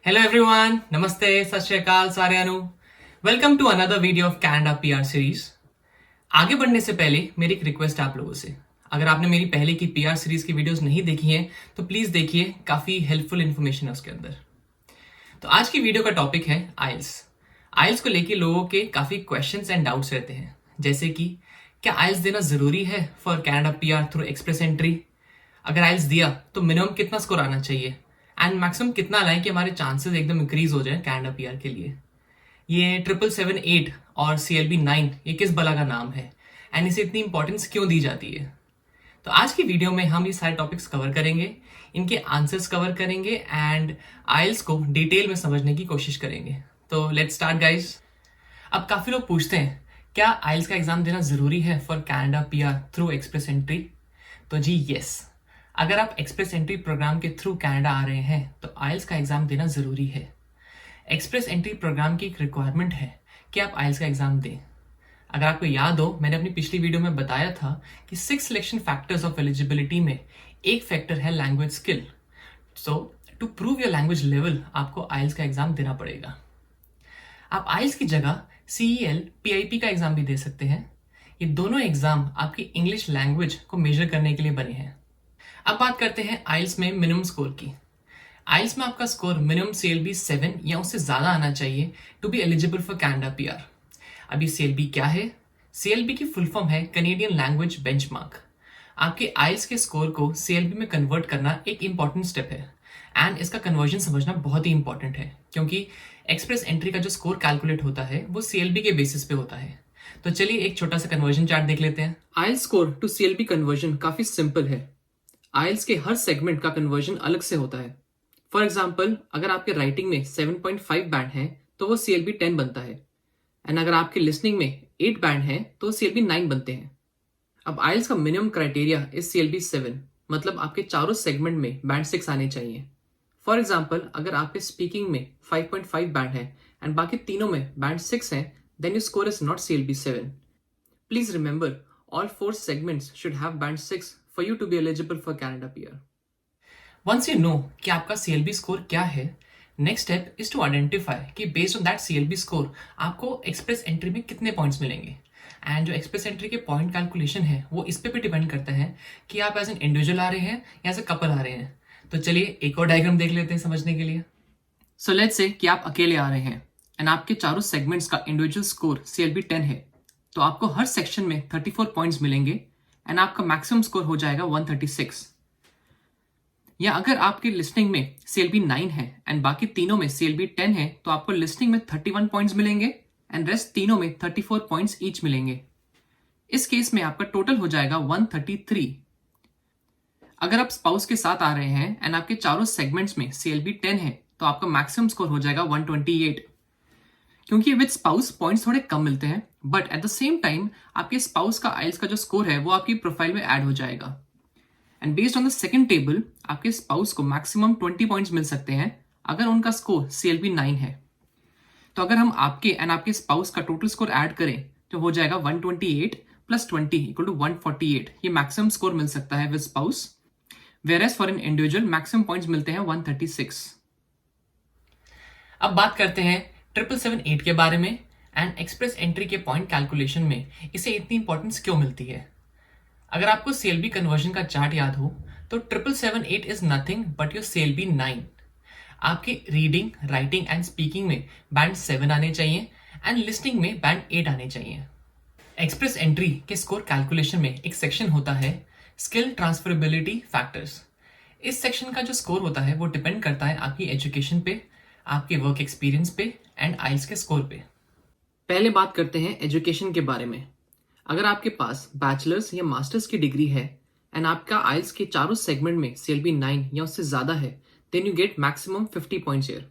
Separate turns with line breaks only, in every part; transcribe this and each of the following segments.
Hello everyone, नमस्ते, सत श्री अकाल सारे अनु। Welcome to another video of Canada PR series. आगे बढ़ने से पहले मेरी एक रिक्वेस्ट है आप लोगों से, अगर आपने मेरी पहले की पीआर सीरीज की वीडियोस नहीं देखी हैं तो प्लीज देखिए, काफी हेल्पफुल इन्फॉर्मेशन है उसके अंदर। तो आज की वीडियो का टॉपिक है आइल्स। आइल्स को लेके लोगों के काफी क्वेश्चंस एंड डाउट्स रहते हैं, जैसे कि क्या आइल्स देना जरूरी है for Canada PR through express entry? अगर आइल्स दिया तो मिनिमम कितना स्कोर आना चाहिए एंड मैक्सिमम कितना लाएं कि हमारे चांसेस एकदम इंक्रीज हो जाए कैनेडा पीआर के लिए? ये 777-8 और CLB-9 ये किस बला का नाम है एंड इसे इतनी इंपॉर्टेंस क्यों दी जाती है? तो आज की वीडियो में हम ये सारे टॉपिक्स कवर करेंगे, इनके आंसर्स कवर करेंगे एंड आइल्स को डिटेल में समझने की कोशिश करेंगे। तो लेट्स स्टार्ट गाइस। अब काफी लोग पूछते हैं क्या आइल्स का एग्जाम देना जरूरी है for Canada PR through express entry? तो जी यस, अगर आप एक्सप्रेस एंट्री प्रोग्राम के थ्रू कनाडा आ रहे हैं तो आइल्स का एग्जाम देना जरूरी है। एक्सप्रेस एंट्री प्रोग्राम की एक रिक्वायरमेंट है कि आप आइल्स का एग्जाम दें। अगर आपको याद हो, मैंने अपनी पिछली वीडियो में बताया था कि 6 सिलेक्शन फैक्टर्स ऑफ एलिजिबिलिटी में एक फैक्टर है language skill. So to prove your language level आपको आइल्स का एग्जाम देना पड़ेगा। आप आइल्स की जगह CEL PIP का एग्जाम भी दे सकते हैं। ये दोनों एग्जाम आपकी इंग्लिश लैंग्वेज को मेजर करने के लिए बने हैं। अब बात करते हैं आइल्स में मिनिमम स्कोर की। आइल्स में आपका स्कोर मिनिमम CLB 7 या उससे ज्यादा आना चाहिए to be eligible for Canada PR. अभी CLB क्या है? CLB की फुल फॉर्म है कैनेडियन लैंग्वेज बेंचमार्क। आपके आइल्स के स्कोर को CLB में कन्वर्ट करना एक इंपॉर्टेंट स्टेप है एंड इसका कन्वर्जन समझना बहुत ही इंपॉर्टेंट है, क्योंकि एक्सप्रेस एंट्री का जो स्कोर कैलकुलेट होता है वो CLB के बेसिस पे होता है। तो चलिए एक छोटा सा कन्वर्जन चार्ट देख लेते हैं। आइल्स स्कोर टू CLB कन्वर्जन काफी सिंपल है। आइल्स के हर सेगमेंट का कन्वर्जन अलग से होता है। फॉर एग्जाम्पल, अगर आपके राइटिंग में 7.5 बैंड है तो वो CLB 10 बनता है एंड अगर आपके लिसनिंग में 8 बैंड है तो CLB 9 बनते हैं। अब आइल्स का मिनिमम क्राइटेरिया इज CLB 7, मतलब आपके चारों सेगमेंट में बैंड 6 आने चाहिए। फॉर एग्जाम्पल, अगर आपके स्पीकिंग में 5.5 बैंड है एंड बाकी तीनों में बैंड 6 है, then your score is not CLB 7। Please remember, all 4 segments should have band 6 for you to be eligible for Canada PR. Once you know कि आपका CLB स्कोर क्या है, next step is to identify कि based on that CLB score आपको express entry में कितने points मिलेंगे। And जो एक्सप्रेस एंट्री के पॉइंट कैलकुलेशन है वो इस पे भी डिपेंड करता है कि आप एज एन इंडिविजुअल आ रहे हैं या एज ए कपल आ रहे हैं। तो चलिए एक और डायग्राम देख लेते हैं समझने के लिए। सो लेट्स से कि आप अकेले आ रहे हैं एंड आपके चारों सेगमेंट्स का इंडिविजुअल स्कोर CLB 10 है, तो आपको हर सेक्शन में 34 पॉइंट्स मिलेंगे एंड आपका मैक्सिमम स्कोर हो जाएगा 136। या अगर आपके लिसनिंग में CLB 9 है एंड बाकी तीनों में CLB 10 है तो आपको लिसनिंग में 31 पॉइंट्स मिलेंगे एंड रेस्ट तीनों में 34 पॉइंट्स ईच मिलेंगे। इस केस में आपका टोटल हो जाएगा 133। अगर आप स्पाउस के साथ आ रहे हैं एंड आपके चारों सेगमेंट्स में CLB 10 है तो आपका मैक्सिमम स्कोर हो जाएगा 128। क्योंकि विद स्पाउस पॉइंट्स थोड़े कम मिलते हैं, but at the same time आपके स्पाउस का आइल्स का जो स्कोर है वो आपकी प्रोफाइल में ऐड हो जाएगा and based on the second table आपके स्पाउस को मैक्सिमम 20 पॉइंट्स मिल सकते हैं अगर उनका स्कोर CLB 9 है। तो अगर हम आपके एंड आपके स्पाउस का टोटल स्कोर ऐड करें तो हो जाएगा 128 प्लस 20 इक्वल टू 148। ये मैक्सिमम स्कोर मिल सकता है with spouse, whereas for an individual maximum points मिलते हैं 136। अब बात करते हैं 777-8 के बारे में एंड एक्सप्रेस एंट्री के पॉइंट कैलकुलेशन में इसे इतनी इंपॉर्टेंस क्यों मिलती है। अगर आपको CLB कन्वर्जन का चार्ट याद हो तो 777-8 is nothing but your CLB 9। आपके रीडिंग, राइटिंग एंड स्पीकिंग में बैंड 7 आने चाहिए एंड लिसनिंग में बैंड 8 आने चाहिए। एक्सप्रेस एंट्री के स्कोर कैलकुलेशन में एक सेक्शन होता है स्किल ट्रांसफरेबिलिटी फैक्टर्स। इस सेक्शन का जो स्कोर होता है वो डिपेंड करता है आपकी एजुकेशन पे, आपके वर्क एक्सपीरियंस पे एंड आइल्स के स्कोर पे। पहले बात करते हैं एजुकेशन के बारे में। अगर आपके पास बैचलर्स या मास्टर्स की डिग्री है एंड आपका आइल्स के चारों सेगमेंट में CLB 9 या उससे ज्यादा है, then you get maximum 50 points here.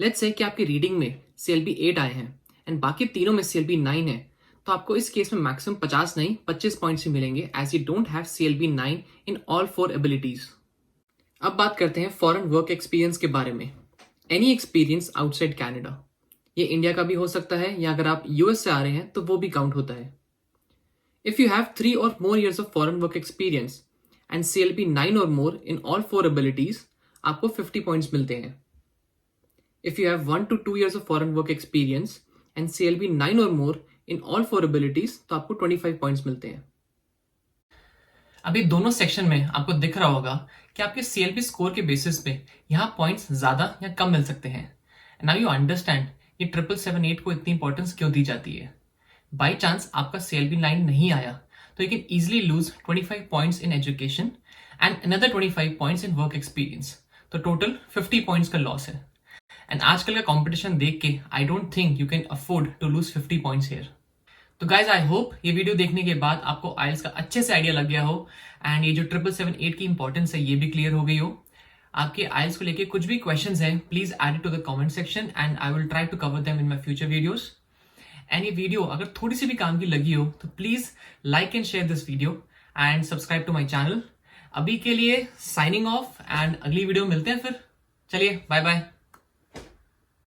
Let's say कि आपकी रीडिंग में CLB 8 आए हैं एंड बाकी तीनों में CLB 9 है, तो आपको इस केस में मैक्सिमम 50 नहीं 25 पॉइंट्स ही मिलेंगे as you don't have CLB 9 in all 4 abilities. अब बात करते हैं फॉरेन वर्क एक्सपीरियंस के बारे में। एनी एक्सपीरियंस आउटसाइड कैनेडा, ये इंडिया का भी हो सकता है या अगर आप US से आ रहे हैं तो वो भी काउंट होता है। If you have 3 or more years of foreign work experience and CLB 9 or more in all 4 abilities, आपको 50 पॉइंट्स मिलते हैं। If you have 1 to 2 years of foreign work experience and CLB 9 or more in all 4 abilities, तो आपको 25 points मिलते हैं। अभी दोनों section में आपको दिख रहा होगा कि आपके CLB स्कोर के बेसिस पे यहाँ पॉइंट्स ज्यादा या कम मिल सकते हैं। नाउ यू अंडरस्टैंड ये 777 को इतनी इंपॉर्टेंस क्यों दी जाती है। बाई चांस आपका CLB 9 नहीं आया तो you can easily lose 25 points in education and another 25 points in work experience, तो टोटल 50 पॉइंट्स का लॉस है। एंड आजकल का कंपटीशन देख के I don't think you can afford to lose 50 points here. तो गाइज आई होप ये video देखने के बाद आपको आइल्स का अच्छे से आइडिया लग गया हो एंड ये जो 777 की इंपॉर्टेंस है ये भी क्लियर हो गई हो। आपके आइल्स को लेके कुछ भी क्वेश्चंस हैं please add it to the comment section and I will try to cover them in my future videos. एंड ये वीडियो अगर थोड़ी सी भी काम की लगी हो तो please like and share this video and subscribe to my channel. अभी के लिए साइनिंग ऑफ एंड अगली वीडियो मिलते हैं फिर। चलिए बाय बाय।